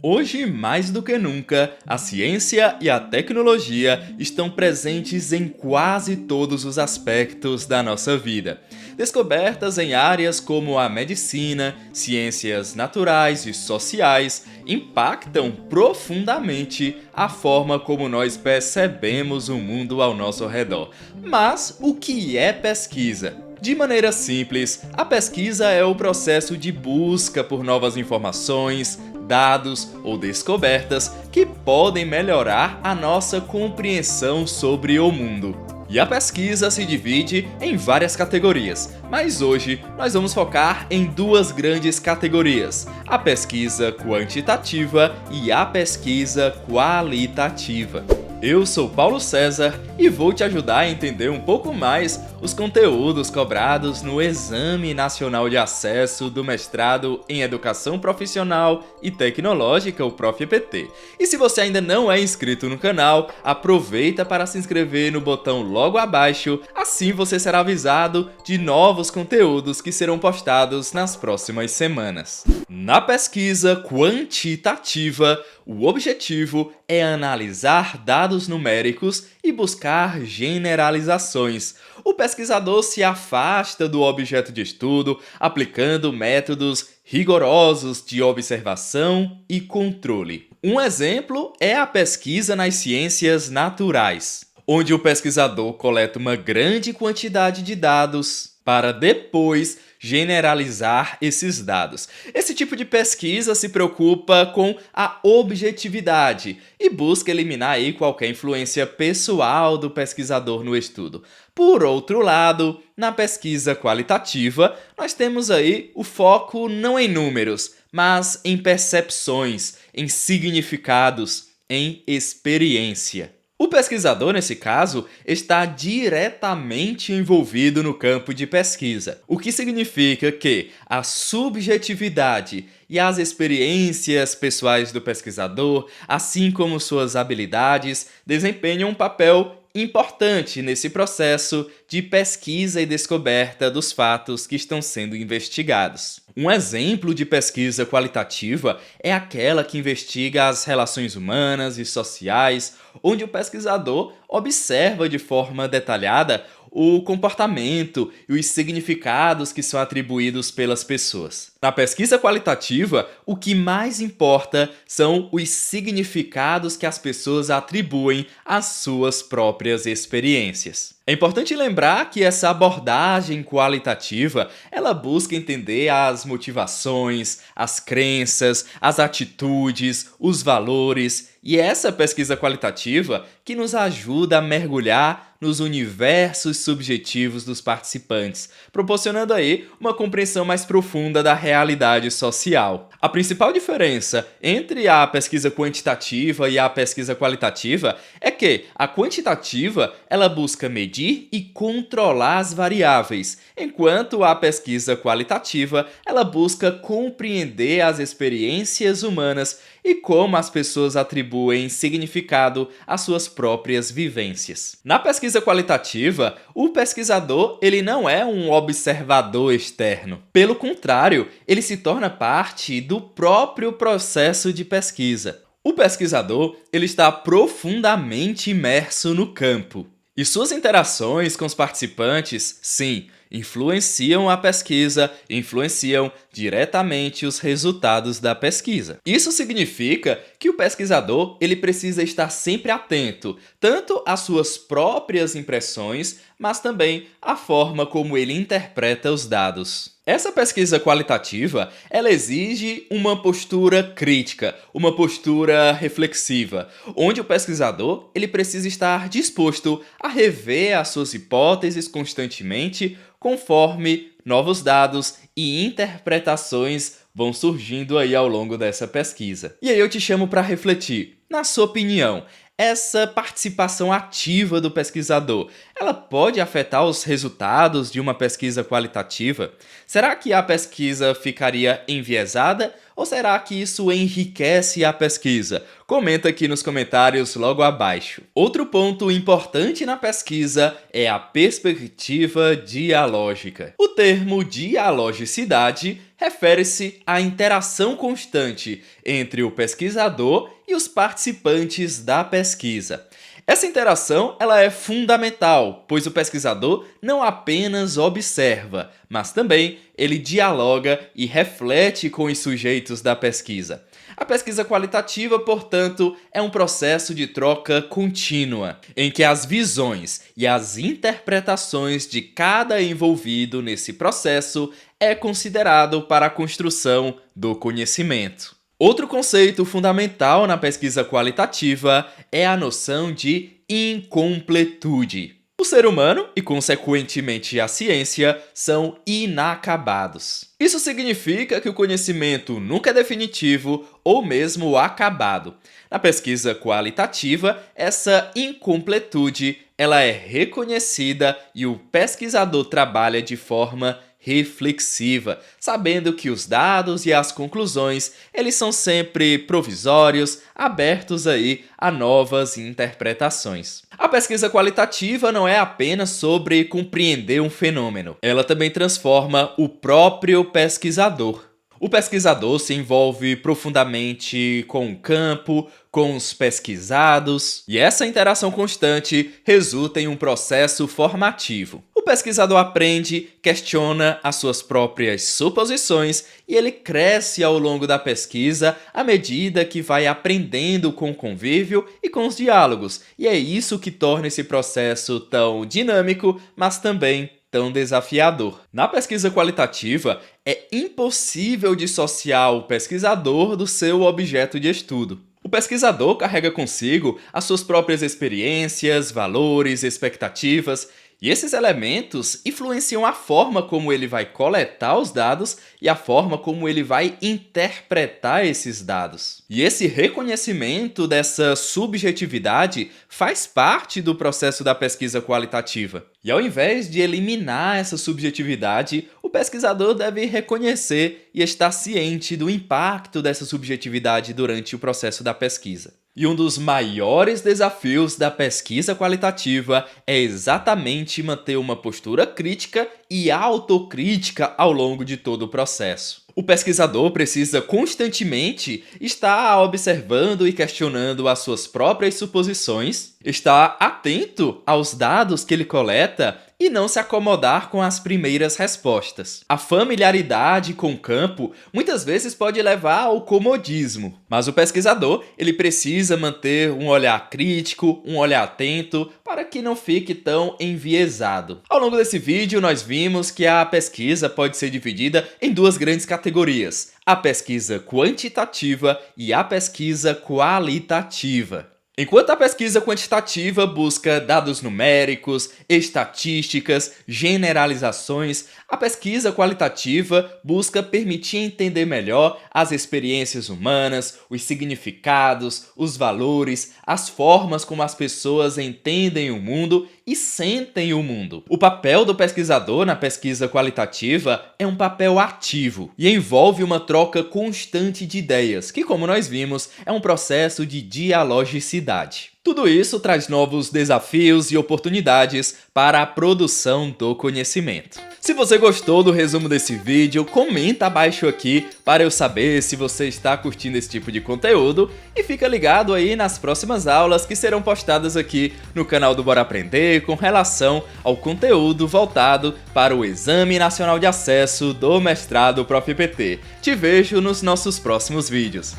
Hoje, mais do que nunca, a ciência e a tecnologia estão presentes em quase todos os aspectos da nossa vida. Descobertas em áreas como a medicina, ciências naturais e sociais impactam profundamente a forma como nós percebemos o mundo ao nosso redor. Mas o que é pesquisa? De maneira simples, a pesquisa é o processo de busca por novas informações, dados ou descobertas que podem melhorar a nossa compreensão sobre o mundo. E a pesquisa se divide em várias categorias, mas hoje nós vamos focar em duas grandes categorias: a pesquisa quantitativa e a pesquisa qualitativa. Eu sou Paulo César e vou te ajudar a entender um pouco mais os conteúdos cobrados no Exame Nacional de Acesso do Mestrado em Educação Profissional e Tecnológica, o ProfEPT. E se você ainda não é inscrito no canal, aproveita para se inscrever no botão logo abaixo, assim você será avisado de novos conteúdos que serão postados nas próximas semanas. Na pesquisa quantitativa, o objetivo é analisar dados numéricos e buscar generalizações. O pesquisador se afasta do objeto de estudo, aplicando métodos rigorosos de observação e controle. Um exemplo é a pesquisa nas ciências naturais, onde o pesquisador coleta uma grande quantidade de dados para depois generalizar esses dados. Esse tipo de pesquisa se preocupa com a objetividade e busca eliminar aí qualquer influência pessoal do pesquisador no estudo. Por outro lado, na pesquisa qualitativa, nós temos aí o foco não em números, mas em percepções, em significados, em experiência. O pesquisador, nesse caso, está diretamente envolvido no campo de pesquisa, o que significa que a subjetividade e as experiências pessoais do pesquisador, assim como suas habilidades, desempenham um papel importante nesse processo de pesquisa e descoberta dos fatos que estão sendo investigados. Um exemplo de pesquisa qualitativa é aquela que investiga as relações humanas e sociais, onde o pesquisador observa de forma detalhada o comportamento e os significados que são atribuídos pelas pessoas. Na pesquisa qualitativa, o que mais importa são os significados que as pessoas atribuem às suas próprias experiências. É importante lembrar que essa abordagem qualitativa, ela busca entender as motivações, as crenças, as atitudes, os valores, e essa pesquisa qualitativa que nos ajuda a mergulhar nos universos subjetivos dos participantes, proporcionando aí uma compreensão mais profunda da realidade social. A principal diferença entre a pesquisa quantitativa e a pesquisa qualitativa é que a quantitativa ela busca medir e controlar as variáveis, enquanto a pesquisa qualitativa ela busca compreender as experiências humanas e como as pessoas atribuem significado às suas próprias vivências. Na pesquisa qualitativa, o pesquisador ele não é um observador externo. Pelo contrário, ele se torna parte do próprio processo de pesquisa. O pesquisador ele está profundamente imerso no campo. E suas interações com os participantes, sim, influenciam a pesquisa, influenciam diretamente os resultados da pesquisa. Isso significa que o pesquisador ele precisa estar sempre atento, tanto às suas próprias impressões, mas também à forma como ele interpreta os dados. Essa pesquisa qualitativa, ela exige uma postura crítica, uma postura reflexiva, onde o pesquisador ele precisa estar disposto a rever as suas hipóteses constantemente, conforme novos dados e interpretações vão surgindo aí ao longo dessa pesquisa. E aí eu te chamo para refletir. Na sua opinião, essa participação ativa do pesquisador, ela pode afetar os resultados de uma pesquisa qualitativa? Será que a pesquisa ficaria enviesada Ou será que isso enriquece a pesquisa? Comenta aqui nos comentários logo abaixo. Outro ponto importante na pesquisa é a perspectiva dialógica. O termo dialogicidade refere-se à interação constante entre o pesquisador e os participantes da pesquisa. Essa interação ela é fundamental, pois o pesquisador não apenas observa, mas também ele dialoga e reflete com os sujeitos da pesquisa. A pesquisa qualitativa, portanto, é um processo de troca contínua, em que as visões e as interpretações de cada envolvido nesse processo é considerado para a construção do conhecimento. Outro conceito fundamental na pesquisa qualitativa é a noção de incompletude. O ser humano e, consequentemente, a ciência são inacabados. Isso significa que o conhecimento nunca é definitivo ou mesmo acabado. Na pesquisa qualitativa, essa incompletude ela é reconhecida e o pesquisador trabalha de forma reflexiva, sabendo que os dados e as conclusões eles são sempre provisórios, abertos aí a novas interpretações. A pesquisa qualitativa não é apenas sobre compreender um fenômeno, ela também transforma o próprio pesquisador. O pesquisador se envolve profundamente com o campo, com os pesquisados, e essa interação constante resulta em um processo formativo. O pesquisador aprende, questiona as suas próprias suposições e ele cresce ao longo da pesquisa à medida que vai aprendendo com o convívio e com os diálogos. E é isso que torna esse processo tão dinâmico, mas também tão desafiador. Na pesquisa qualitativa, é impossível dissociar o pesquisador do seu objeto de estudo. O pesquisador carrega consigo as suas próprias experiências, valores, expectativas, e esses elementos influenciam a forma como ele vai coletar os dados e a forma como ele vai interpretar esses dados. E esse reconhecimento dessa subjetividade faz parte do processo da pesquisa qualitativa. E ao invés de eliminar essa subjetividade, o pesquisador deve reconhecer e estar ciente do impacto dessa subjetividade durante o processo da pesquisa. E um dos maiores desafios da pesquisa qualitativa é exatamente manter uma postura crítica e autocrítica ao longo de todo o processo. O pesquisador precisa constantemente estar observando e questionando as suas próprias suposições, estar atento aos dados que ele coleta e não se acomodar com as primeiras respostas. A familiaridade com o campo muitas vezes pode levar ao comodismo, mas o pesquisador ele precisa manter um olhar crítico, um olhar atento, para que não fique tão enviesado. Ao longo desse vídeo, nós vimos que a pesquisa pode ser dividida em duas grandes categorias: a pesquisa quantitativa e a pesquisa qualitativa. Enquanto a pesquisa quantitativa busca dados numéricos, estatísticas, generalizações, a pesquisa qualitativa busca permitir entender melhor as experiências humanas, os significados, os valores, as formas como as pessoas entendem o mundo e sentem o mundo. O papel do pesquisador na pesquisa qualitativa é um papel ativo e envolve uma troca constante de ideias, que, como nós vimos, é um processo de dialogicidade. Tudo isso traz novos desafios e oportunidades para a produção do conhecimento. Se você gostou do resumo desse vídeo, comenta abaixo aqui para eu saber se você está curtindo esse tipo de conteúdo e fica ligado aí nas próximas aulas que serão postadas aqui no canal do Bora Aprender com relação ao conteúdo voltado para o Exame Nacional de Acesso do Mestrado ProfPT. Te vejo nos nossos próximos vídeos.